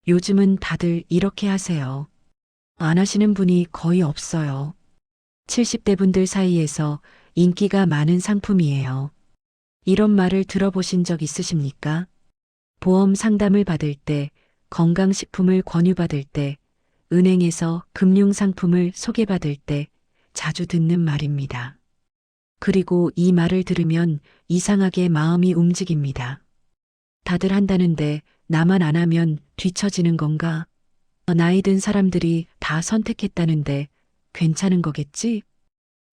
요즘은 다들 이렇게 하세요. 안 하시는 분이 거의 없어요. 70대 분들 사이에서 인기가 많은 상품이에요. 이런 말을 들어보신 적 있으십니까? 보험 상담을 받을 때, 건강식품을 권유받을 때, 은행에서 금융상품을 소개받을 때 자주 듣는 말입니다. 그리고 이 말을 들으면 이상하게 마음이 움직입니다. 다들 한다는데 나만 안 하면 뒤처지는 건가? 나이 든 사람들이 다 선택했다는데 괜찮은 거겠지?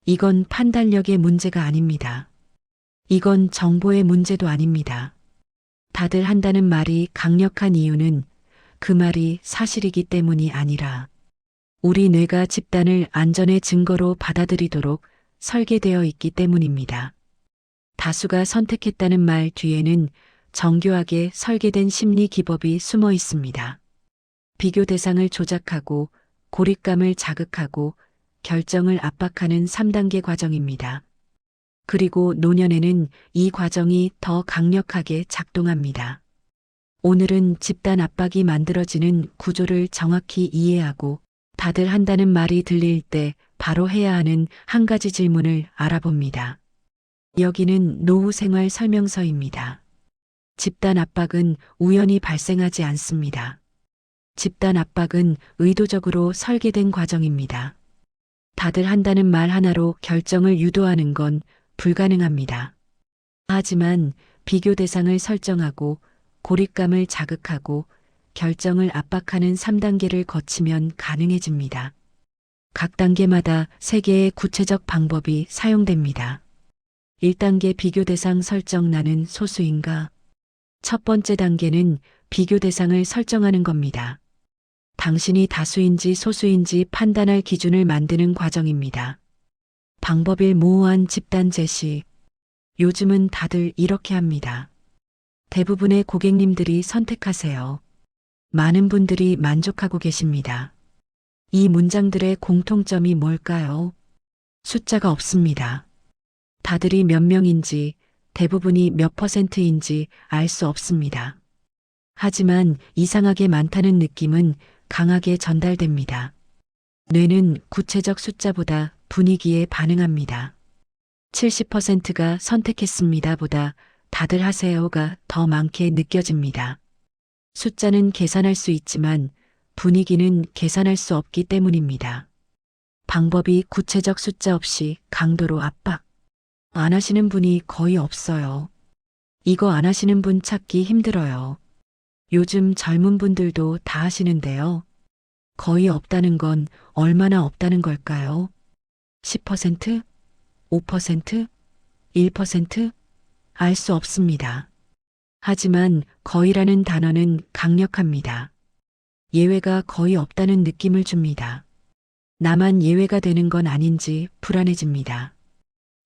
이건 판단력의 문제가 아닙니다. 이건 정보의 문제도 아닙니다. 다들 한다는 말이 강력한 이유는 그 말이 사실이기 때문이 아니라 우리 뇌가 집단을 안전의 증거로 받아들이도록 설계되어 있기 때문입니다. 다수가 선택했다는 말 뒤에는 정교하게 설계된 심리 기법이 숨어 있습니다. 비교 대상을 조작하고 고립감을 자극하고 결정을 압박하는 3단계 과정입니다. 그리고 노년에는 이 과정이 더 강력하게 작동합니다. 오늘은 집단 압박이 만들어지는 구조를 정확히 이해하고 다들 한다는 말이 들릴 때 바로 해야 하는 한 가지 질문을 알아봅니다. 여기는 노후 생활 설명서입니다. 집단 압박은 우연히 발생하지 않습니다. 집단 압박은 의도적으로 설계된 과정입니다. 다들 한다는 말 하나로 결정을 유도하는 건 불가능합니다. 하지만 비교 대상을 설정하고 고립감을 자극하고 결정을 압박하는 3단계를 거치면 가능해집니다. 각 단계마다 3개의 구체적 방법이 사용됩니다. 1단계 비교 대상 설정 나는 소수인가? 첫 번째 단계는 비교 대상을 설정하는 겁니다. 당신이 다수인지 소수인지 판단할 기준을 만드는 과정입니다. 방법 1 모호한 집단 제시. 요즘은 다들 이렇게 합니다. 대부분의 고객님들이 선택하세요. 많은 분들이 만족하고 계십니다. 이 문장들의 공통점이 뭘까요? 숫자가 없습니다. 다들이 몇 명인지, 대부분이 몇 %인지 알 수 없습니다. 하지만 이상하게 많다는 느낌은 강하게 전달됩니다. 뇌는 구체적 숫자보다 분위기에 반응합니다. 70%가 선택했습니다 보다 다들 하세요가 더 많게 느껴집니다. 숫자는 계산할 수 있지만 분위기는 계산할 수 없기 때문입니다. 방법이 구체적 숫자 없이 강도로 압박. 안 하시는 분이 거의 없어요. 이거 안 하시는 분 찾기 힘들어요. 요즘 젊은 분들도 다 하시는데요. 거의 없다는 건 얼마나 없다는 걸까요? 10%? 5%? 1%? 알 수 없습니다. 하지만 거의라는 단어는 강력합니다. 예외가 거의 없다는 느낌을 줍니다. 나만 예외가 되는 건 아닌지 불안해집니다.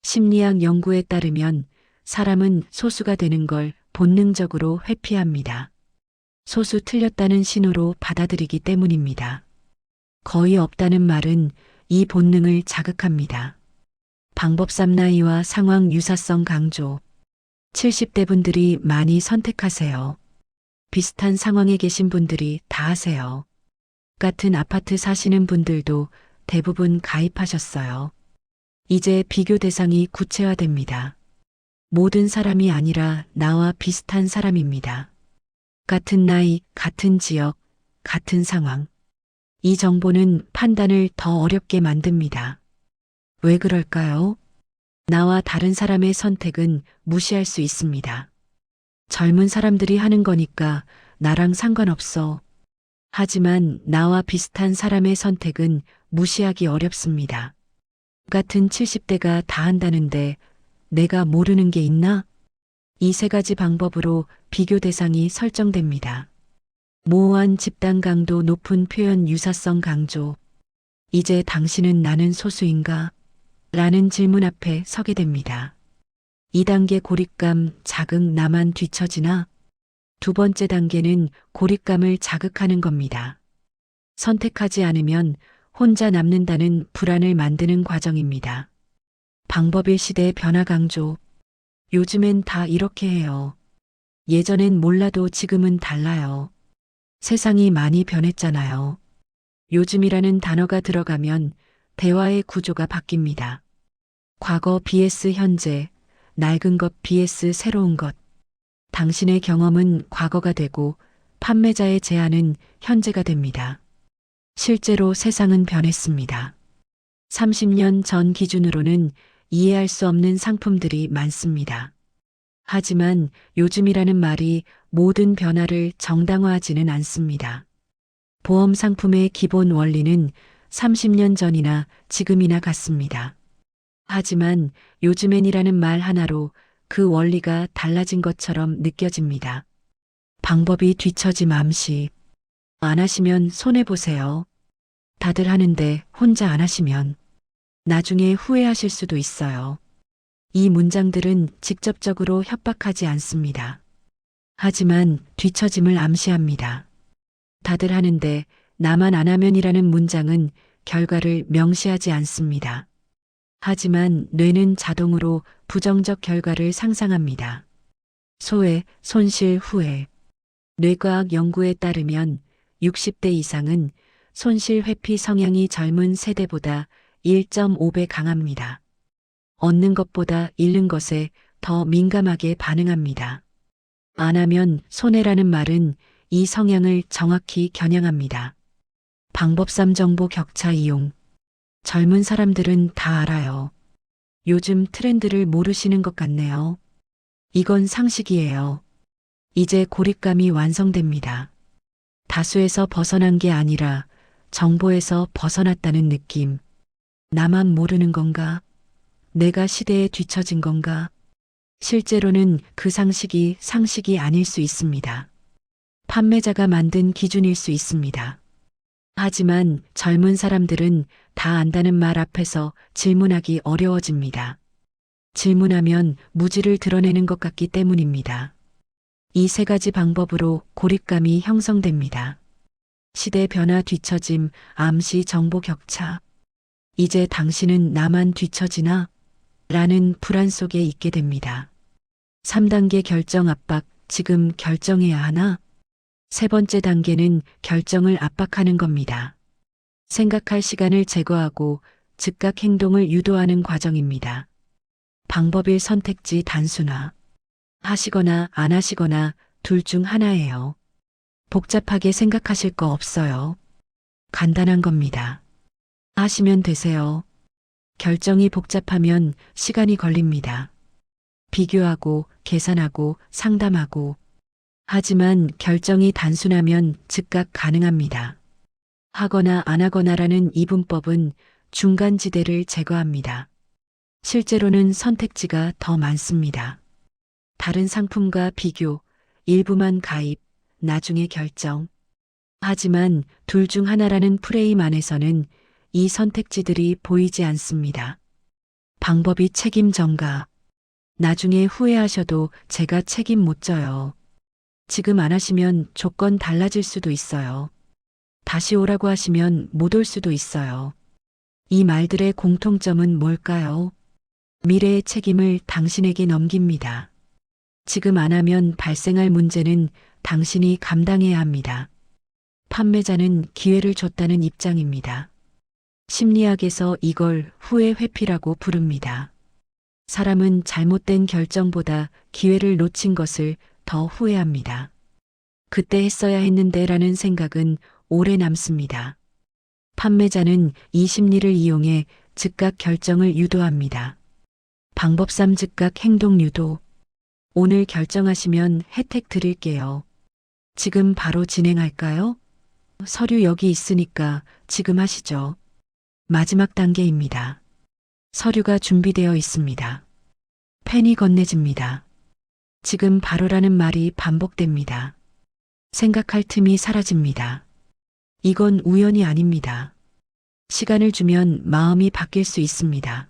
심리학 연구에 따르면 사람은 소수가 되는 걸 본능적으로 회피합니다. 소수 틀렸다는 신호로 받아들이기 때문입니다. 거의 없다는 말은 이 본능을 자극합니다. 방법 3 나이와 상황 유사성 강조. 70대 분들이 많이 선택하세요. 비슷한 상황에 계신 분들이 다 하세요. 같은 아파트 사시는 분들도 대부분 가입하셨어요. 이제 비교 대상이 구체화됩니다. 모든 사람이 아니라 나와 비슷한 사람입니다. 같은 나이, 같은 지역, 같은 상황. 이 정보는 판단을 더 어렵게 만듭니다. 왜 그럴까요? 나와 다른 사람의 선택은 무시할 수 있습니다. 젊은 사람들이 하는 거니까 나랑 상관없어. 하지만 나와 비슷한 사람의 선택은 무시하기 어렵습니다. 같은 70대가 다 한다는데 내가 모르는 게 있나? 이 3가지 방법으로 비교 대상이 설정됩니다. 모호한 집단 강도 높은 표현 유사성 강조. 이제 당신은 나는 소수인가? 라는 질문 앞에 서게 됩니다. 2단계 고립감, 자극 나만 뒤처지나? 두 번째 단계는 고립감을 자극하는 겁니다. 선택하지 않으면 혼자 남는다는 불안을 만드는 과정입니다. 방법의 시대 변화 강조. 요즘엔 다 이렇게 해요. 예전엔 몰라도 지금은 달라요. 세상이 많이 변했잖아요. 요즘이라는 단어가 들어가면 대화의 구조가 바뀝니다. 과거 vs 현재, 낡은 것 vs 새로운 것. 당신의 경험은 과거가 되고 판매자의 제안은 현재가 됩니다. 실제로 세상은 변했습니다. 30년 전 기준으로는 이해할 수 없는 상품들이 많습니다. 하지만 요즘이라는 말이 모든 변화를 정당화하지는 않습니다. 보험 상품의 기본 원리는 30년 전이나 지금이나 같습니다. 하지만 요즘엔이라는 말 하나로 그 원리가 달라진 것처럼 느껴집니다. 방법이 뒤처짐 암시. 안 하시면 손해보세요. 다들 하는데 혼자 안 하시면 나중에 후회하실 수도 있어요. 이 문장들은 직접적으로 협박하지 않습니다. 하지만 뒤처짐을 암시합니다. 다들 하는데 나만 안 하면이라는 문장은 결과를 명시하지 않습니다. 하지만 뇌는 자동으로 부정적 결과를 상상합니다. 소외, 손실, 후회. 뇌과학 연구에 따르면 60대 이상은 손실 회피 성향이 젊은 세대보다 1.5배 강합니다. 얻는 것보다 잃는 것에 더 민감하게 반응합니다. 안 하면 손해라는 말은 이 성향을 정확히 겨냥합니다. 방법 3 정보 격차 이용. 젊은 사람들은 다 알아요. 요즘 트렌드를 모르시는 것 같네요. 이건 상식이에요. 이제 고립감이 완성됩니다. 다수에서 벗어난 게 아니라 정보에서 벗어났다는 느낌. 나만 모르는 건가? 내가 시대에 뒤처진 건가? 실제로는 그 상식이 상식이 아닐 수 있습니다. 판매자가 만든 기준일 수 있습니다. 하지만 젊은 사람들은 다 안다는 말 앞에서 질문하기 어려워집니다. 질문하면 무지를 드러내는 것 같기 때문입니다. 이 세 가지 방법으로 고립감이 형성됩니다. 시대 변화 뒤처짐, 암시 정보 격차. 이제 당신은 나만 뒤처지나? 라는 불안 속에 있게 됩니다. 3단계 결정 압박, 지금 결정해야 하나? 세 번째 단계는 결정을 압박하는 겁니다. 생각할 시간을 제거하고 즉각 행동을 유도하는 과정입니다. 방법 1 선택지 단순화. 하시거나 안 하시거나 둘 중 하나예요. 복잡하게 생각하실 거 없어요. 간단한 겁니다. 하시면 되세요. 결정이 복잡하면 시간이 걸립니다. 비교하고 계산하고 상담하고. 하지만 결정이 단순하면 즉각 가능합니다. 하거나 안 하거나라는 이분법은 중간지대를 제거합니다. 실제로는 선택지가 더 많습니다. 다른 상품과 비교, 일부만 가입, 나중에 결정. 하지만 둘 중 하나라는 프레임 안에서는 이 선택지들이 보이지 않습니다. 방법이 책임 전가. 나중에 후회하셔도 제가 책임 못 져요. 지금 안 하시면 조건 달라질 수도 있어요. 다시 오라고 하시면 못 올 수도 있어요. 이 말들의 공통점은 뭘까요? 미래의 책임을 당신에게 넘깁니다. 지금 안 하면 발생할 문제는 당신이 감당해야 합니다. 판매자는 기회를 줬다는 입장입니다. 심리학에서 이걸 후회 회피라고 부릅니다. 사람은 잘못된 결정보다 기회를 놓친 것을 더 후회합니다. 그때 했어야 했는데 라는 생각은 오래 남습니다. 판매자는 이 심리를 이용해 즉각 결정을 유도합니다. 방법 3 즉각 행동 유도. 오늘 결정하시면 혜택 드릴게요. 지금 바로 진행할까요? 서류 여기 있으니까 지금 하시죠. 마지막 단계입니다. 서류가 준비되어 있습니다. 펜이 건네집니다. 지금 바로라는 말이 반복됩니다. 생각할 틈이 사라집니다. 이건 우연이 아닙니다. 시간을 주면 마음이 바뀔 수 있습니다.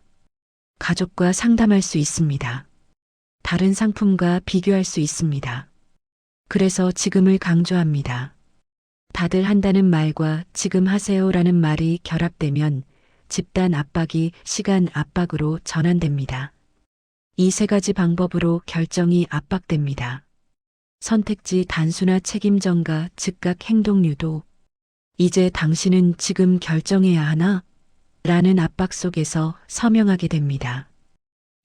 가족과 상담할 수 있습니다. 다른 상품과 비교할 수 있습니다. 그래서 지금을 강조합니다. 다들 한다는 말과 지금 하세요라는 말이 결합되면 집단 압박이 시간 압박으로 전환됩니다. 이 세 가지 방법으로 결정이 압박됩니다. 선택지 단수나 책임 전가, 즉각 행동 유도. 이제 당신은 지금 결정해야 하나? 라는 압박 속에서 서명하게 됩니다.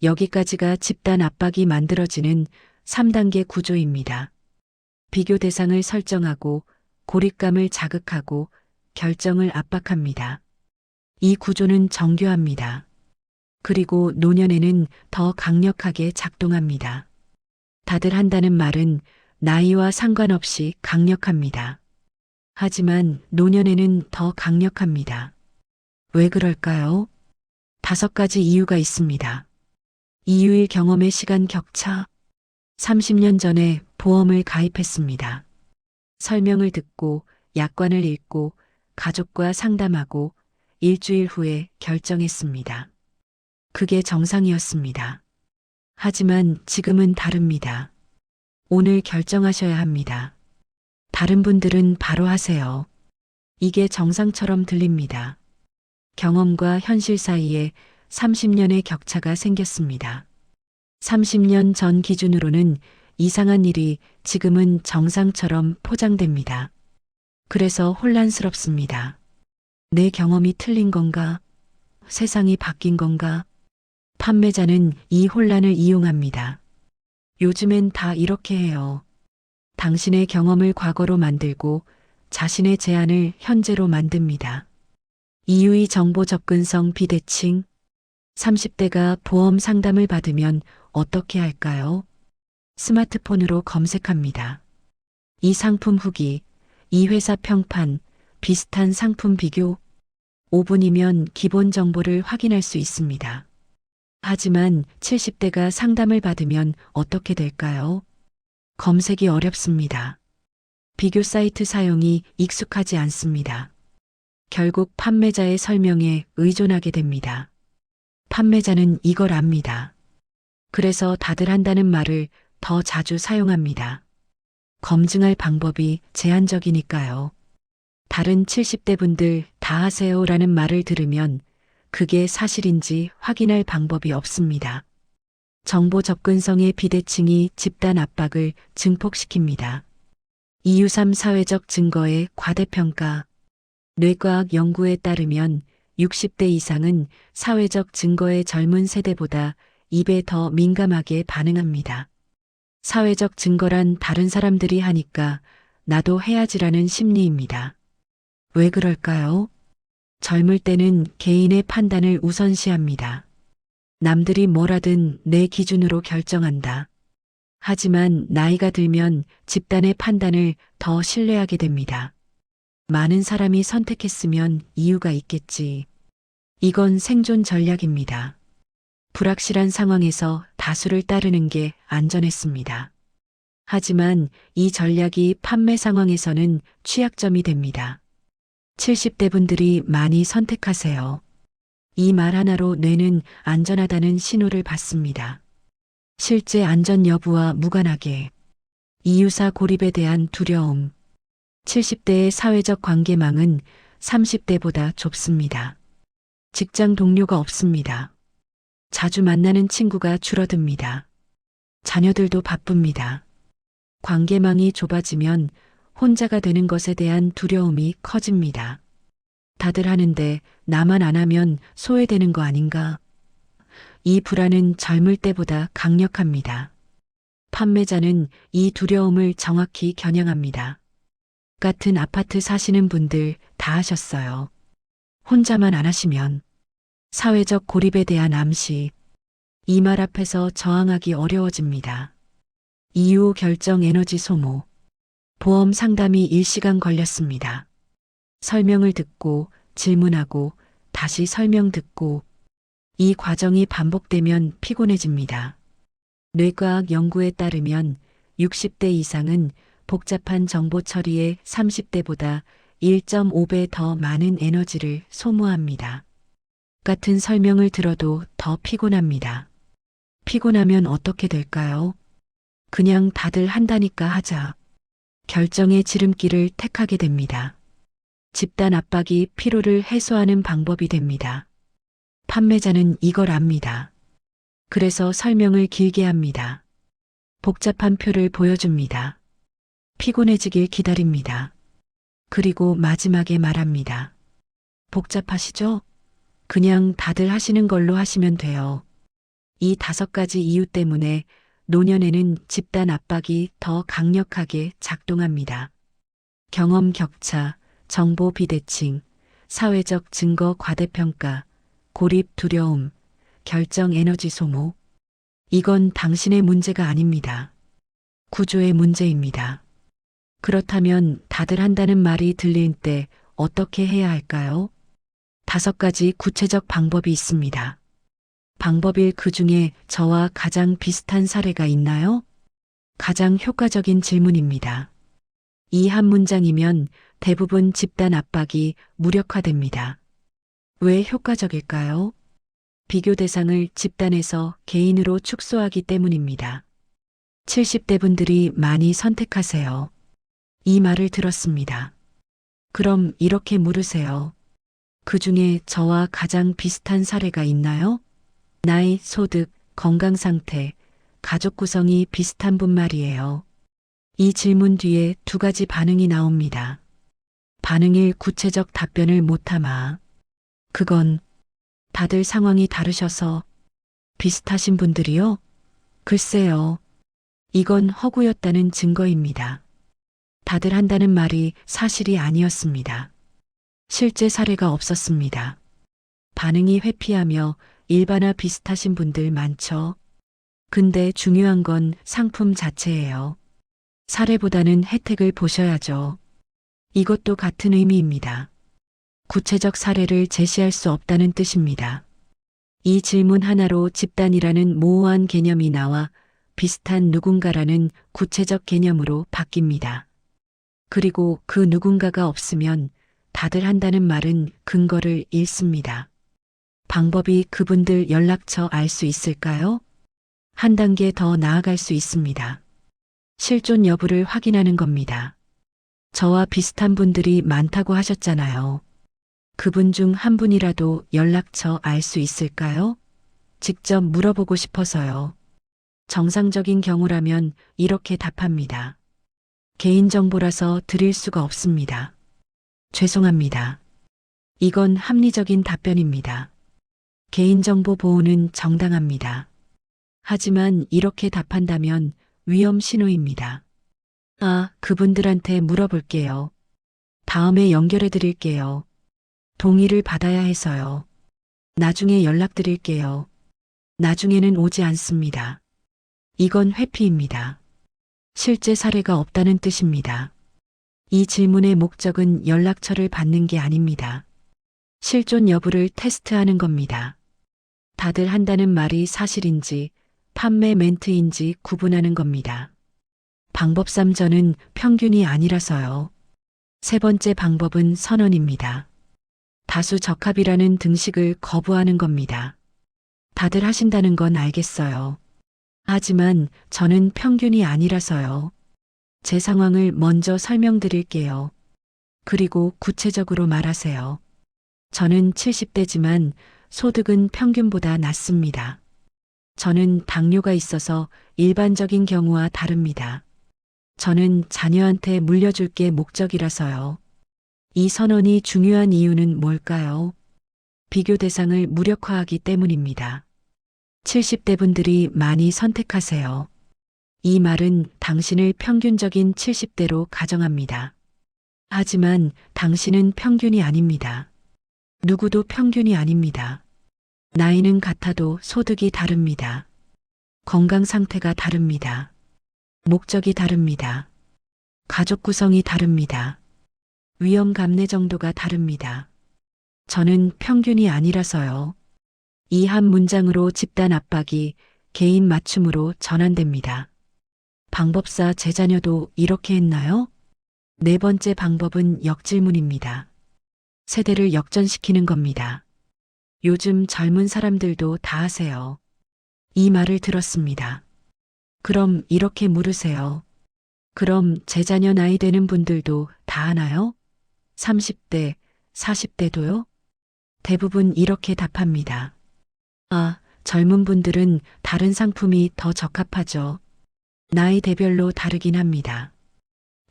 여기까지가 집단 압박이 만들어지는 3단계 구조입니다. 비교 대상을 설정하고 고립감을 자극하고 결정을 압박합니다. 이 구조는 정교합니다. 그리고 노년에는 더 강력하게 작동합니다. 다들 한다는 말은 나이와 상관없이 강력합니다. 하지만 노년에는 더 강력합니다. 왜 그럴까요? 5가지 이유가 있습니다. 이유일 경험의 시간 격차. 30년 전에 보험을 가입했습니다. 설명을 듣고 약관을 읽고 가족과 상담하고 일주일 후에 결정했습니다. 그게 정상이었습니다. 하지만 지금은 다릅니다. 오늘 결정하셔야 합니다. 다른 분들은 바로 하세요. 이게 정상처럼 들립니다. 경험과 현실 사이에 30년의 격차가 생겼습니다. 30년 전 기준으로는 이상한 일이 지금은 정상처럼 포장됩니다. 그래서 혼란스럽습니다. 내 경험이 틀린 건가? 세상이 바뀐 건가? 판매자는 이 혼란을 이용합니다. 요즘엔 다 이렇게 해요. 당신의 경험을 과거로 만들고 자신의 제안을 현재로 만듭니다. 이유의 정보 접근성 비대칭. 30대가 보험 상담을 받으면 어떻게 할까요? 스마트폰으로 검색합니다. 이 상품 후기, 이 회사 평판, 비슷한 상품 비교. 5분이면 기본 정보를 확인할 수 있습니다. 하지만 70대가 상담을 받으면 어떻게 될까요? 검색이 어렵습니다. 비교 사이트 사용이 익숙하지 않습니다. 결국 판매자의 설명에 의존하게 됩니다. 판매자는 이걸 압니다. 그래서 다들 한다는 말을 더 자주 사용합니다. 검증할 방법이 제한적이니까요. 다른 70대 분들 다 하세요라는 말을 들으면 그게 사실인지 확인할 방법이 없습니다. 정보 접근성의 비대칭이 집단 압박을 증폭시킵니다. 이유 3 사회적 증거의 과대평가. 뇌과학 연구에 따르면 60대 이상은 사회적 증거에 젊은 세대보다 2배 더 민감하게 반응합니다. 사회적 증거란 다른 사람들이 하니까 나도 해야지라는 심리입니다. 왜 그럴까요? 젊을 때는 개인의 판단을 우선시합니다. 남들이 뭐라든 내 기준으로 결정한다. 하지만 나이가 들면 집단의 판단을 더 신뢰하게 됩니다. 많은 사람이 선택했으면 이유가 있겠지. 이건 생존 전략입니다. 불확실한 상황에서 다수를 따르는 게 안전했습니다. 하지만 이 전략이 판매 상황에서는 취약점이 됩니다. 70대 분들이 많이 선택하세요. 이 말 하나로 뇌는 안전하다는 신호를 받습니다. 실제 안전 여부와 무관하게. 이유사 고립에 대한 두려움. 70대의 사회적 관계망은 30대보다 좁습니다. 직장 동료가 없습니다. 자주 만나는 친구가 줄어듭니다. 자녀들도 바쁩니다. 관계망이 좁아지면 혼자가 되는 것에 대한 두려움이 커집니다. 다들 하는데 나만 안 하면 소외되는 거 아닌가? 이 불안은 젊을 때보다 강력합니다. 판매자는 이 두려움을 정확히 겨냥합니다. 같은 아파트 사시는 분들 다 하셨어요. 혼자만 안 하시면. 사회적 고립에 대한 암시. 이 말 앞에서 저항하기 어려워집니다. 이유 결정 에너지 소모. 보험 상담이 1시간 걸렸습니다. 설명을 듣고 질문하고 다시 설명 듣고 이 과정이 반복되면 피곤해집니다. 뇌과학 연구에 따르면 60대 이상은 복잡한 정보 처리에 30대보다 1.5배 더 많은 에너지를 소모합니다. 같은 설명을 들어도 더 피곤합니다. 피곤하면 어떻게 될까요? 그냥 다들 한다니까 하자. 결정의 지름길을 택하게 됩니다. 집단 압박이 피로를 해소하는 방법이 됩니다. 판매자는 이걸 압니다. 그래서 설명을 길게 합니다. 복잡한 표를 보여줍니다. 피곤해지길 기다립니다. 그리고 마지막에 말합니다. 복잡하시죠? 그냥 다들 하시는 걸로 하시면 돼요. 이 5가지 이유 때문에 노년에는 집단 압박이 더 강력하게 작동합니다. 경험 격차, 정보 비대칭, 사회적 증거 과대평가, 고립 두려움, 결정 에너지 소모. 이건 당신의 문제가 아닙니다. 구조의 문제입니다. 그렇다면 다들 한다는 말이 들릴 때 어떻게 해야 할까요? 5가지 구체적 방법이 있습니다. 방법 1, 그 중에 저와 가장 비슷한 사례가 있나요? 가장 효과적인 질문입니다. 이 한 문장이면 대부분 집단 압박이 무력화됩니다. 왜 효과적일까요? 비교 대상을 집단에서 개인으로 축소하기 때문입니다. 70대 분들이 많이 선택하세요. 이 말을 들었습니다. 그럼 이렇게 물으세요. 그 중에 저와 가장 비슷한 사례가 있나요? 나이, 소득, 건강 상태, 가족 구성이 비슷한 분 말이에요. 이 질문 뒤에 2가지 반응이 나옵니다. 반응 1, 구체적 답변을 못하마. 그건 다들 상황이 다르셔서. 비슷하신 분들이요? 글쎄요. 이건 허구였다는 증거입니다. 다들 한다는 말이 사실이 아니었습니다. 실제 사례가 없었습니다. 반응이 회피하며 일반화 비슷하신 분들 많죠. 근데 중요한 건 상품 자체예요. 사례보다는 혜택을 보셔야죠. 이것도 같은 의미입니다. 구체적 사례를 제시할 수 없다는 뜻입니다. 이 질문 하나로 집단이라는 모호한 개념이 나와 비슷한 누군가라는 구체적 개념으로 바뀝니다. 그리고 그 누군가가 없으면 다들 한다는 말은 근거를 잃습니다. 방법이 그분들 연락처 알 수 있을까요? 한 단계 더 나아갈 수 있습니다. 실존 여부를 확인하는 겁니다. 저와 비슷한 분들이 많다고 하셨잖아요. 그분 중 한 분이라도 연락처 알 수 있을까요? 직접 물어보고 싶어서요. 정상적인 경우라면 이렇게 답합니다. 개인정보라서 드릴 수가 없습니다. 죄송합니다. 이건 합리적인 답변입니다. 개인정보 보호는 정당합니다. 하지만 이렇게 답한다면 위험 신호입니다. 아, 그분들한테 물어볼게요. 다음에 연결해 드릴게요. 동의를 받아야 해서요. 나중에 연락드릴게요. 나중에는 오지 않습니다. 이건 회피입니다. 실제 사례가 없다는 뜻입니다. 이 질문의 목적은 연락처를 받는 게 아닙니다. 실존 여부를 테스트하는 겁니다. 다들 한다는 말이 사실인지 판매 멘트인지 구분하는 겁니다. 방법 3, 저는 평균이 아니라서요. 3번째 방법은 선언입니다. 다수 적합이라는 등식을 거부하는 겁니다. 다들 하신다는 건 알겠어요. 하지만 저는 평균이 아니라서요. 제 상황을 먼저 설명드릴게요. 그리고 구체적으로 말하세요. 저는 70대지만 소득은 평균보다 낮습니다. 저는 당뇨가 있어서 일반적인 경우와 다릅니다. 저는 자녀한테 물려줄 게 목적이라서요. 이 선언이 중요한 이유는 뭘까요? 비교 대상을 무력화하기 때문입니다. 70대 분들이 많이 선택하세요. 이 말은 당신을 평균적인 70대로 가정합니다. 하지만 당신은 평균이 아닙니다. 누구도 평균이 아닙니다. 나이는 같아도 소득이 다릅니다. 건강 상태가 다릅니다. 목적이 다릅니다. 가족 구성이 다릅니다. 위험 감내 정도가 다릅니다. 저는 평균이 아니라서요. 이 한 문장으로 집단 압박이 개인 맞춤으로 전환됩니다. 방법사, 제 자녀도 이렇게 했나요? 4번째 방법은 역질문입니다. 세대를 역전시키는 겁니다. 요즘 젊은 사람들도 다 하세요. 이 말을 들었습니다. 그럼 이렇게 물으세요. 그럼 제 자녀 나이 되는 분들도 다 하나요? 30대, 40대도요? 대부분 이렇게 답합니다. 아, 젊은 분들은 다른 상품이 더 적합하죠. 나이대별로 다르긴 합니다.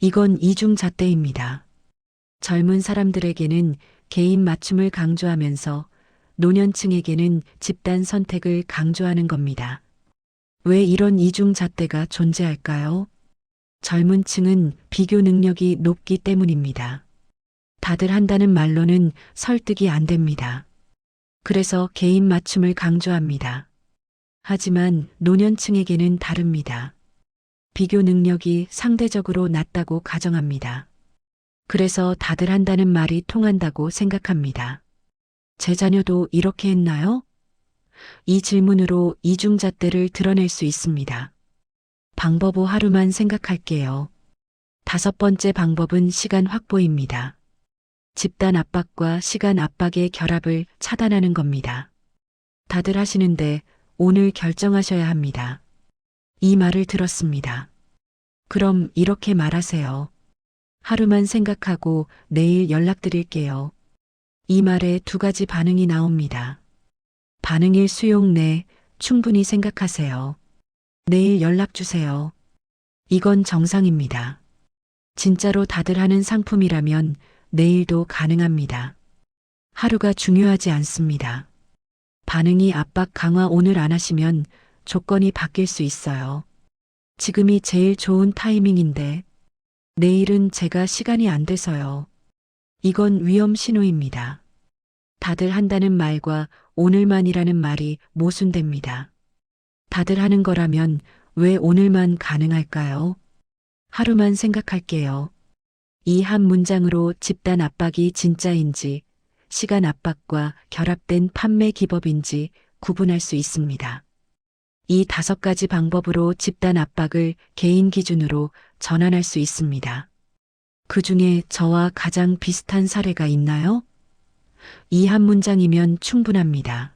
이건 이중잣대입니다. 젊은 사람들에게는 개인 맞춤을 강조하면서 노년층에게는 집단 선택을 강조하는 겁니다. 왜 이런 이중잣대가 존재할까요? 젊은 층은 비교 능력이 높기 때문입니다. 다들 한다는 말로는 설득이 안 됩니다. 그래서 개인 맞춤을 강조합니다. 하지만 노년층에게는 다릅니다. 비교 능력이 상대적으로 낮다고 가정합니다. 그래서 다들 한다는 말이 통한다고 생각합니다. 제 자녀도 이렇게 했나요? 이 질문으로 이중잣대를 드러낼 수 있습니다. 방법 5 하루만 생각할게요. 5번째 방법은 시간 확보입니다. 집단 압박과 시간 압박의 결합을 차단하는 겁니다. 다들 하시는데 오늘 결정하셔야 합니다. 이 말을 들었습니다. 그럼 이렇게 말하세요. 하루만 생각하고 내일 연락드릴게요. 이 말에 2가지 반응이 나옵니다. 반응 1 수용 네, 충분히 생각하세요. 내일 연락 주세요. 이건 정상입니다. 진짜로 다들 하는 상품이라면 내일도 가능합니다. 하루가 중요하지 않습니다. 반응이 압박 강화 오늘 안 하시면 조건이 바뀔 수 있어요. 지금이 제일 좋은 타이밍인데 내일은 제가 시간이 안 돼서요. 이건 위험 신호입니다. 다들 한다는 말과 오늘만이라는 말이 모순됩니다. 다들 하는 거라면 왜 오늘만 가능할까요? 하루만 생각할게요. 이 한 문장으로 집단 압박이 진짜인지 시간 압박과 결합된 판매 기법인지 구분할 수 있습니다. 이 5가지 방법으로 집단 압박을 개인 기준으로 전환할 수 있습니다. 그 중에 저와 가장 비슷한 사례가 있나요? 이 한 문장이면 충분합니다.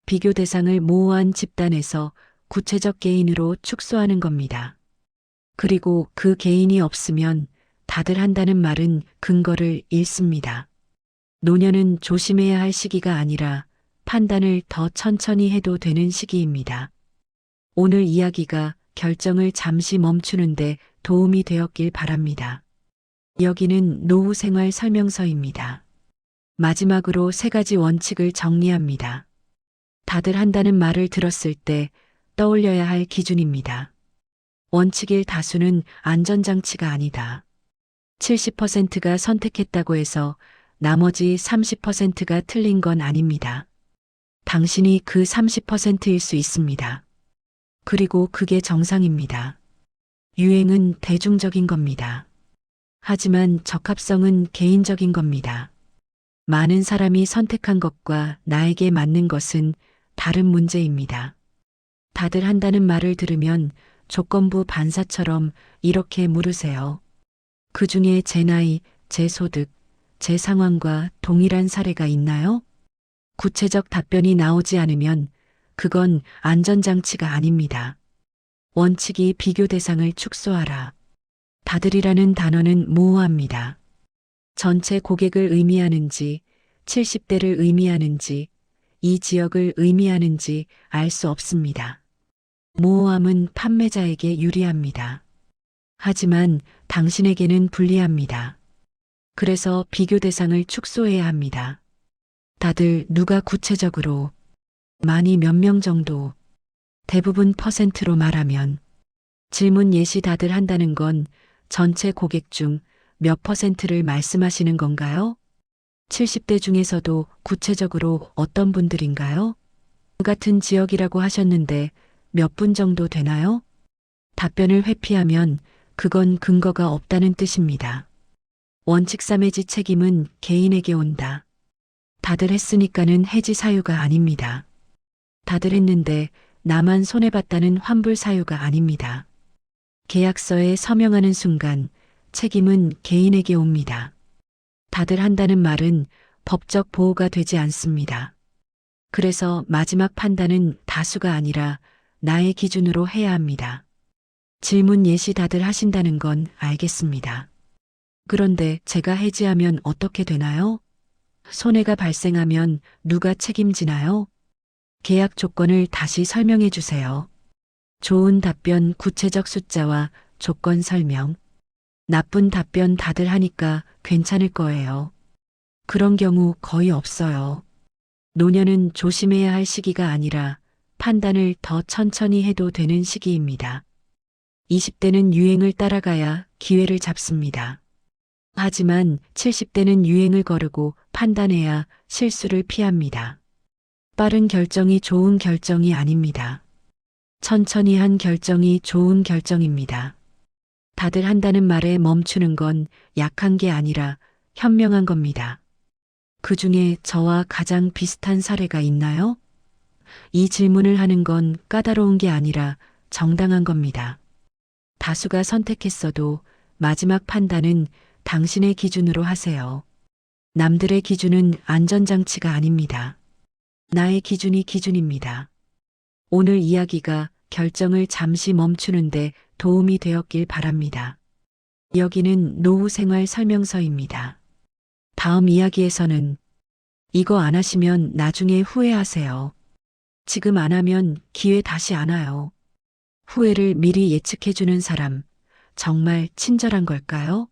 비교 대상을 모호한 집단에서 구체적 개인으로 축소하는 겁니다. 그리고 그 개인이 없으면 다들 한다는 말은 근거를 잃습니다. 노년은 조심해야 할 시기가 아니라 판단을 더 천천히 해도 되는 시기입니다. 오늘 이야기가 결정을 잠시 멈추는데 도움이 되었길 바랍니다. 여기는 노후 생활 설명서입니다. 마지막으로 3가지 원칙을 정리합니다. 다들 한다는 말을 들었을 때 떠올려야 할 기준입니다. 원칙 1 다수는 안전장치가 아니다. 70%가 선택했다고 해서 나머지 30%가 틀린 건 아닙니다. 당신이 그 30%일 수 있습니다. 그리고 그게 정상입니다. 유행은 대중적인 겁니다. 하지만 적합성은 개인적인 겁니다. 많은 사람이 선택한 것과 나에게 맞는 것은 다른 문제입니다. 다들 한다는 말을 들으면 조건부 반사처럼 이렇게 물으세요. 그 중에 제 나이, 제 소득, 제 상황과 동일한 사례가 있나요? 구체적 답변이 나오지 않으면 그건 안전장치가 아닙니다. 원칙이 비교 대상을 축소하라. 다들이라는 단어는 모호합니다. 전체 고객을 의미하는지, 70대를 의미하는지, 이 지역을 의미하는지 알 수 없습니다. 모호함은 판매자에게 유리합니다. 하지만 당신에게는 불리합니다. 그래서 비교 대상을 축소해야 합니다. 다들 누가 구체적으로, 많이 몇 명 정도, 대부분 퍼센트로 말하면, 질문 예시 다들 한다는 건 전체 고객 중 몇 퍼센트를 말씀하시는 건가요? 70대 중에서도 구체적으로 어떤 분들인가요? 같은 지역이라고 하셨는데 몇 분 정도 되나요? 답변을 회피하면 그건 근거가 없다는 뜻입니다. 원칙 3 해지 책임은 개인에게 온다. 다들 했으니까는 해지 사유가 아닙니다. 다들 했는데 나만 손해봤다는 환불 사유가 아닙니다. 계약서에 서명하는 순간 책임은 개인에게 옵니다. 다들 한다는 말은 법적 보호가 되지 않습니다. 그래서 마지막 판단은 다수가 아니라 나의 기준으로 해야 합니다. 질문 예시 다들 하신다는 건 알겠습니다. 그런데 제가 해지하면 어떻게 되나요? 손해가 발생하면 누가 책임지나요? 계약 조건을 다시 설명해 주세요. 좋은 답변 구체적 숫자와 조건 설명. 나쁜 답변 다들 하니까 괜찮을 거예요. 그런 경우 거의 없어요. 노년은 조심해야 할 시기가 아니라 판단을 더 천천히 해도 되는 시기입니다. 20대는 유행을 따라가야 기회를 잡습니다. 하지만 70대는 유행을 거르고 판단해야 실수를 피합니다. 빠른 결정이 좋은 결정이 아닙니다. 천천히 한 결정이 좋은 결정입니다. 다들 한다는 말에 멈추는 건 약한 게 아니라 현명한 겁니다. 그 중에 저와 가장 비슷한 사례가 있나요? 이 질문을 하는 건 까다로운 게 아니라 정당한 겁니다. 다수가 선택했어도 마지막 판단은 당신의 기준으로 하세요. 남들의 기준은 안전장치가 아닙니다. 나의 기준이 기준입니다. 오늘 이야기가 결정을 잠시 멈추는데 도움이 되었길 바랍니다. 여기는 노후 생활 설명서입니다. 다음 이야기에서는 이거 안 하시면 나중에 후회하세요. 지금 안 하면 기회 다시 안 와요. 후회를 미리 예측해주는 사람, 정말 친절한 걸까요?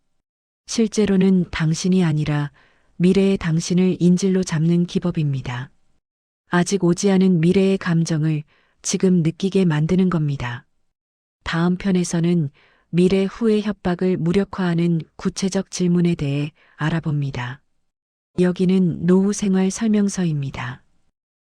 실제로는 당신이 아니라 미래의 당신을 인질로 잡는 기법입니다. 아직 오지 않은 미래의 감정을 지금 느끼게 만드는 겁니다. 다음 편에서는 미래 후회 협박을 무력화하는 구체적 질문에 대해 알아봅니다. 여기는 노후 생활 설명서입니다.